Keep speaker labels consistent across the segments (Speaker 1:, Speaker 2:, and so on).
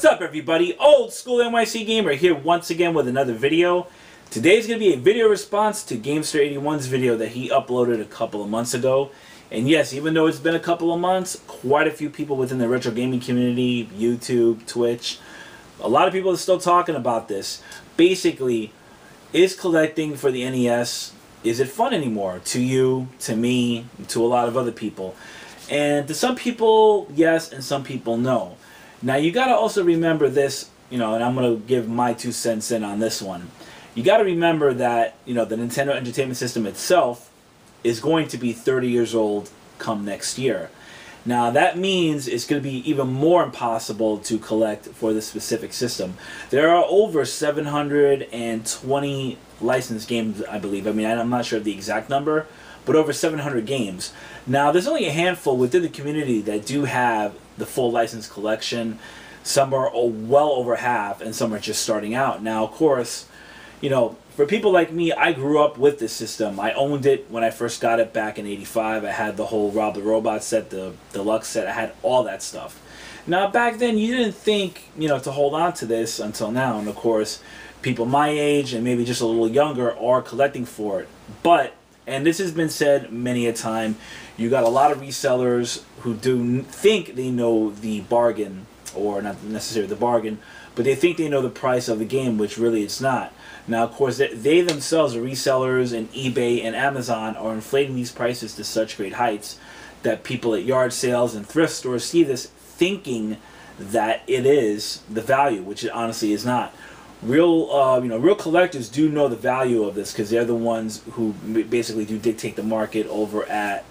Speaker 1: What's up, everybody? Old School NYC Gamer here once again with another video. Today's going to be a video response to Gamester 81's video that he uploaded a couple of months ago. And yes, even though it's been a couple of months, quite a few people within the retro gaming community, YouTube, Twitch, a lot of people are still talking about this. Basically, is collecting for the NES, is it fun anymore? To you, to me, to a lot of other people. And to some people, yes, and some people, no. Now, you got to also remember this, and I'm going to give my 2 cents in on this one. You got to remember that, the Nintendo Entertainment System itself is going to be 30 years old come next year. Now, that means it's going to be even more impossible to collect for this specific system. There are over 720 licensed games, I believe. I mean, I'm not sure of the exact number, but over 700 games. Now, there's only a handful within the community that do have the full license collection. Some are well over half, and some are just starting out. Now, of course, for people like me, I grew up with this system. I owned it when I first got it back in '85. I had the whole Rob the Robot set, the deluxe set. I had all that stuff. Now, back then, you didn't think, to hold on to this until now. And, of course, people my age and maybe just a little younger are collecting for it. But, and this has been said many a time, you got a lot of resellers who do think they know the bargain, or not necessarily the bargain, but they think they know the price of the game, which really it's not. Now, of course, they themselves, the resellers and eBay and Amazon, are inflating these prices to such great heights that people at yard sales and thrift stores see this thinking that it is the value, which it honestly is not. Real collectors do know the value of this because they're the ones who basically do dictate the market over at,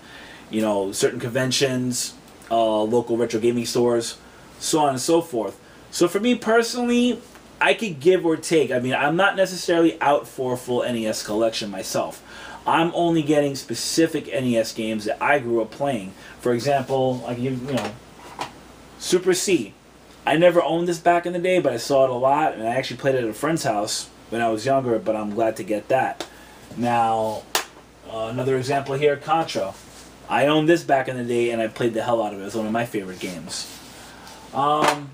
Speaker 1: certain conventions, local retro gaming stores, so on and so forth. So for me personally, I could give or take. I mean, I'm not necessarily out for a full NES collection myself. I'm only getting specific NES games that I grew up playing. For example, like Super C. I never owned this back in the day, but I saw it a lot, and I actually played it at a friend's house when I was younger, but I'm glad to get that. Now, another example here, Contra. I owned this back in the day, and I played the hell out of it. It was one of my favorite games. Even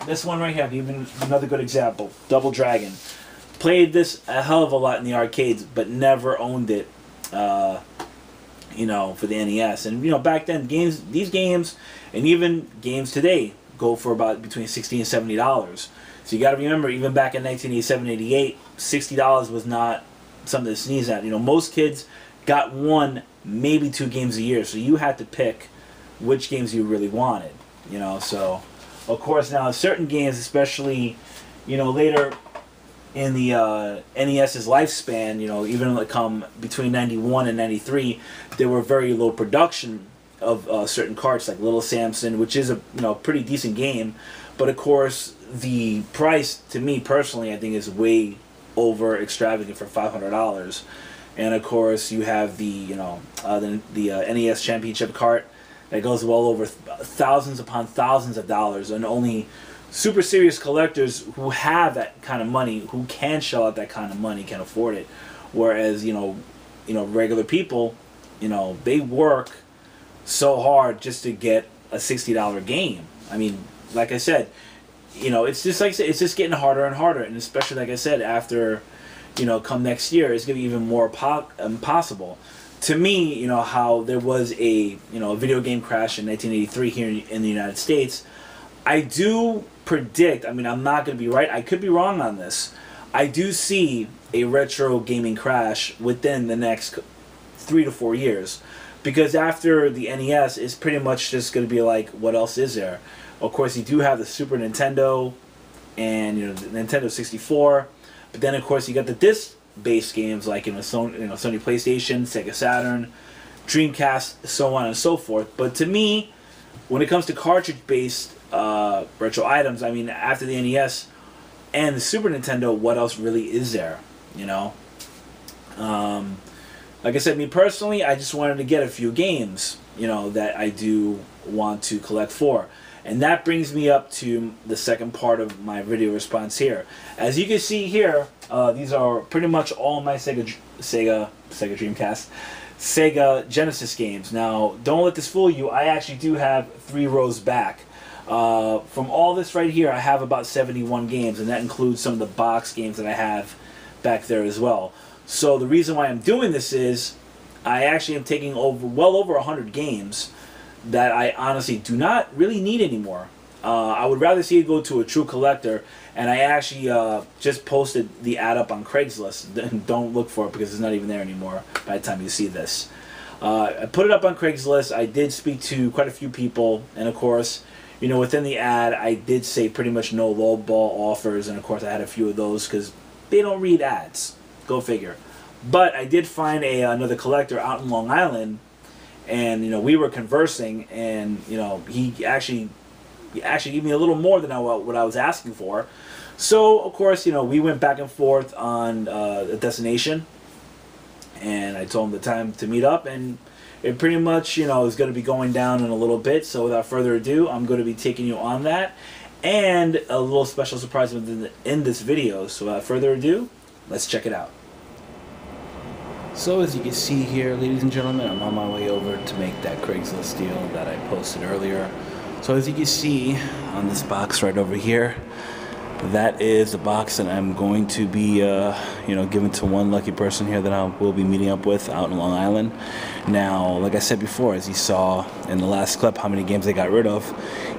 Speaker 1: this one right here, even another good example, Double Dragon. Played this a hell of a lot in the arcades, but never owned it, for the NES. And, back then, these games, and even games today, go for about between $60 and $70. So you got to remember, even back in 1987, 88, $60 was not something to sneeze at. Most kids got 1, maybe 2 games a year, so you had to pick which games you really wanted. So of course now certain games, especially later in the NES's lifespan, even like come between 91 and 93, there were very low production of certain carts, like Little Samson, which is a pretty decent game, but of course the price, to me personally, I think is way over extravagant for $500. And of course you have the NES Championship cart that goes well over thousands upon thousands of dollars, and only super serious collectors who have that kind of money, who can shell out that kind of money, can afford it. Whereas regular people, they work so hard just to get a $60 game. I mean, like I said, it's just getting harder and harder, and especially like I said, after come next year, it's gonna be even more impossible. To me, how there was a video game crash in 1983 here in the United States, I do predict, I mean, I'm not going to be right, I could be wrong on this, I do see a retro gaming crash within the next 3 to 4 years. Because after the NES, it's pretty much just going to be like, what else is there? Of course, you do have the Super Nintendo and the Nintendo 64, but then of course you got the disc-based games like Sony PlayStation, Sega Saturn, Dreamcast, so on and so forth. But to me, when it comes to cartridge-based retro items, I mean, after the NES and the Super Nintendo, what else really is there? Like I said, me personally, I just wanted to get a few games, that I do want to collect for. And that brings me up to the second part of my video response here. As you can see here, these are pretty much all my Sega Dreamcast, Sega Genesis games. Now, don't let this fool you. I actually do have 3 rows back. From all this right here, I have about 71 games, and that includes some of the box games that I have back there as well. So the reason why I'm doing this is I actually am taking well over 100 games that I honestly do not really need anymore. I would rather see it go to a true collector, and I actually just posted the ad up on Craigslist. Don't look for it because it's not even there anymore by the time you see this. I put it up on Craigslist. I did speak to quite a few people, and of course, you know, within the ad, I did say pretty much no lowball offers, and of course I had a few of those because they don't read ads. Go figure. But I did find another collector out in Long Island, and you know, we were conversing, and you know, he actually gave me a little more than what I was asking for. So of course, you know, we went back and forth on a destination, and I told him the time to meet up, and it pretty much, you know, is going to be going down in a little bit. So without further ado, I'm going to be taking you on that, and a little special surprise in this video. So without further ado, let's check it out. So as you can see here, ladies and gentlemen, I'm on my way over to make that Craigslist deal that I posted earlier. So as you can see on this box right over here, that is the box that I'm going to be, you know, giving to one lucky person here that I will be meeting up with out in Long Island. Now, like I said before, as you saw in the last clip, how many games I got rid of,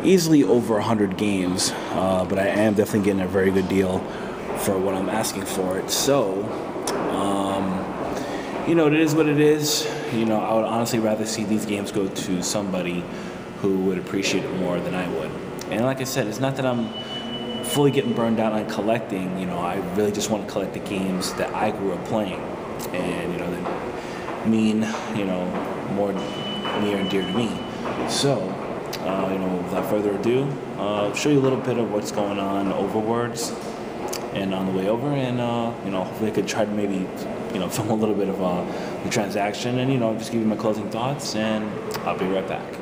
Speaker 1: easily over 100 games. But I am definitely getting a very good deal for what I'm asking for it. So, you know, it is what it is. You know, I would honestly rather see these games go to somebody who would appreciate it more than I would. And like I said, it's not that I'm fully getting burned out on collecting. You know, I really just want to collect the games that I grew up playing, and you know, that mean, you know, more near and dear to me. So, you know, without further ado, I'll show you a little bit of what's going on overwards and on the way over, and you know, hopefully I could try to maybe, you know, film a little bit of the transaction, and you know, just give you my closing thoughts, and I'll be right back.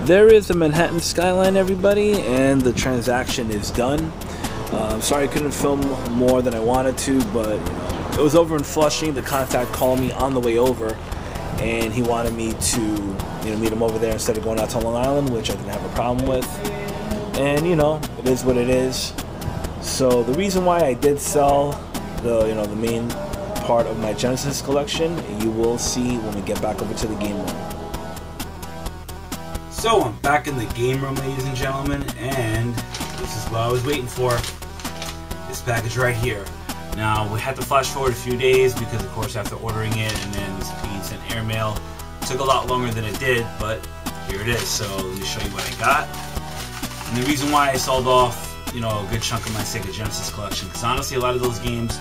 Speaker 1: There is a Manhattan skyline, everybody, and the transaction is done. I'm sorry I couldn't film more than I wanted to, but you know, it was over in Flushing. The contact called me on the way over, and he wanted me to, you know, meet him over there instead of going out to Long Island, which I didn't have a problem with. and you know, it is what it is. So the reason why I did sell the main part of my Genesis collection, you will see when we get back over to the game room.
Speaker 2: So I'm back in the game room, ladies and gentlemen, and this is what I was waiting for. This package right here. Now we had to flash forward a few days because, of course, after ordering it and then being sent airmail, it took a lot longer than it did, but here it is. So let me show you what I got. And the reason why I sold off, you know, a good chunk of my Sega Genesis collection, because honestly, a lot of those games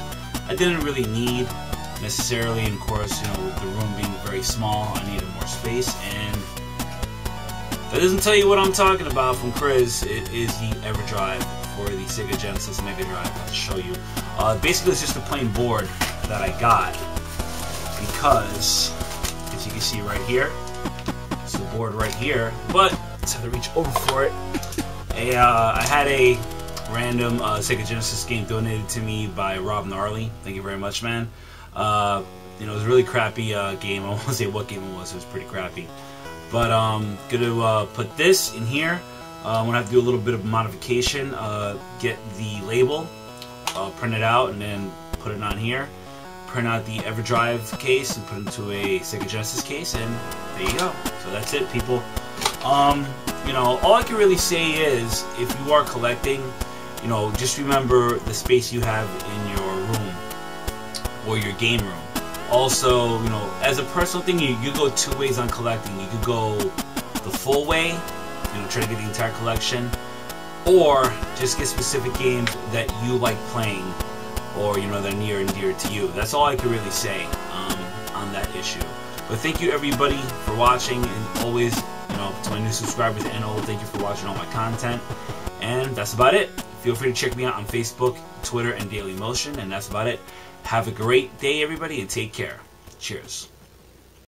Speaker 2: I didn't really need necessarily, and of course, you know, with the room being very small, I needed more space, and that doesn't tell you what I'm talking about from Chris. It is the EverDrive for the Sega Genesis Mega Drive. I'll show you. Basically, it's just a plain board that I got because, as you can see right here, it's the board right here, but let's have to reach over for it. I had a random Sega Genesis game donated to me by Rob Gnarly. Thank you very much, man. You know, it was a really crappy game. I won't say what game it was pretty crappy. But I'm gonna put this in here. I'm gonna have to do a little bit of modification. Get the label, print it out, and then put it on here. Print out the EverDrive case and put it into a Sega Genesis case, and there you go. So that's it, people. You know, all I can really say is, if you are collecting, you know, just remember the space you have in your room or your game room. Also, you know, as a personal thing, you go two ways on collecting. You could go the full way, you know, try to get the entire collection, or just get specific games that you like playing, or, you know, they're near and dear to you. That's all I can really say on that issue. But thank you, everybody, for watching, and always, you know, to my new subscribers and old, thank you for watching all my content. And that's about it. Feel free to check me out on Facebook, Twitter, and DailyMotion, and that's about it. Have a great day, everybody, and take care. Cheers.